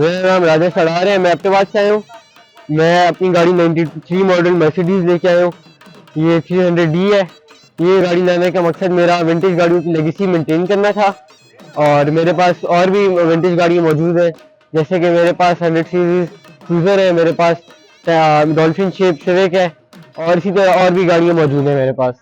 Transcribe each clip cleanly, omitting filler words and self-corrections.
मेरा नाम राजेश अडार है। मैं आपके पास से आया हूँ। मैं अपनी गाड़ी 93 मॉडल मर्सिडीज लेके आया हूँ। ये 300D है। ये गाड़ी लाने का मकसद मेरा विंटेज गाड़ियों की लेगेसी मेंटेन करना था और मेरे पास और भी विंटेज गाड़ियाँ मौजूद है, जैसे कि मेरे पास 100 सीरीज क्रूजर है, मेरे पास डॉल्फिन शेप सिविक है और इसी तरह और भी गाड़ियाँ मौजूद है मेरे पास।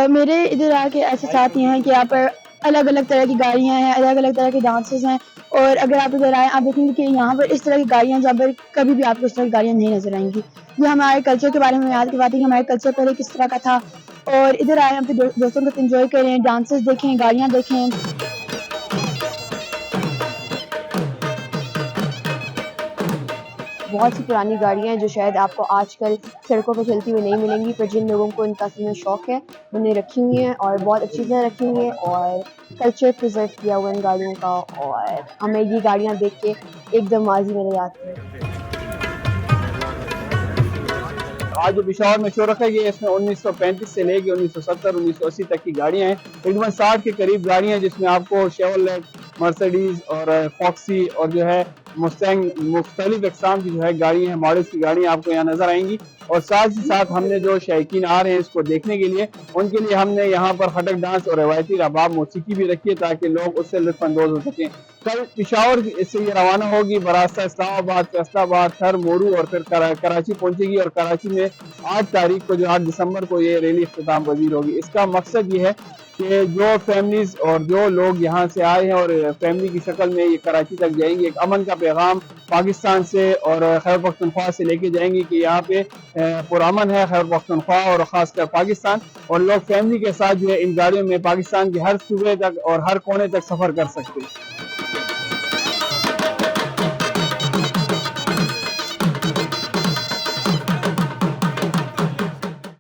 मेरे इधर आके ऐसे साथी हैं कि यहाँ पर अलग अलग तरह की गाड़ियाँ हैं, अलग अलग तरह के डांसेस हैं। और अगर आप इधर आए आप देखेंगे कि यहाँ पर इस तरह की गाड़ियाँ जहाँ पर कभी भी आपको इस तरह की गाड़ियाँ नहीं नजर आएंगी। ये हमारे कल्चर के बारे में याद करवाती है कि हमारे कल्चर पहले किस तरह का था। और इधर आए अपने दोस्तों को एंजॉय करें, डांसेस देखें, गाड़ियाँ देखें। बहुत सी पुरानी गाड़ियाँ हैं जो शायद आपको आजकल सड़कों पर चलती हुई नहीं मिलेंगी, पर जिन लोगों को इनका असल में शौक है उन्हें रखी हुई हैं और बहुत अच्छी तरह रखी हुई हैं और कल्चर प्रिजर्व किया हुआ इन गाड़ियों का। और हमें ये गाड़ियाँ देख के एकदम माजी मेरे याद है। आज जो पिशावर में शो रखा गया इसमें 1935 से लेके 1970 1980 तक की गाड़ियां हैं। तकरीबन 60 के करीब गाड़ियां हैं जिसमें आपको शेवरलेट, मर्सिडीज और फॉक्सी और जो है मुस्तैंग मुख्तलिफ इकसाम की जो है गाड़ियां हैं, मॉडल्स की गाड़ियां आपको यहाँ नजर आएंगी। और साथ ही साथ हमने जो शौकीन आ रहे हैं इसको देखने के लिए उनके लिए हमने यहाँ पर खटक डांस और रवायती रबाब मौसीकी भी रखी है ताकि लोग उससे लुत्फानंदोज हो सकें। कल पिशावर से ये रवाना होगी बरास्ता इस्लामाबाद, फैसलाबाद, थर, मोरू और फिर कराची पहुंचेगी और कराची में 8 तारीख को जो 8 दिसंबर को ये रैली इख्तिताम पजीर होगी। इसका मकसद ये है कि जो फैमिलीज और जो लोग यहाँ से आए हैं और फैमिली की शक्ल में ये कराची तक जाएंगे, एक अमन का पैगाम पाकिस्तान से और खैबर पख्तूनख्वा से लेके जाएंगे कि यहाँ पे पुरअमन है खैबर पख्तूनख्वा और ख़ासकर पाकिस्तान। और लोग फैमिली के साथ जो है इन गाड़ियों में पाकिस्तान के हर सूबे तक और हर कोने तक सफ़र कर सकते हैं।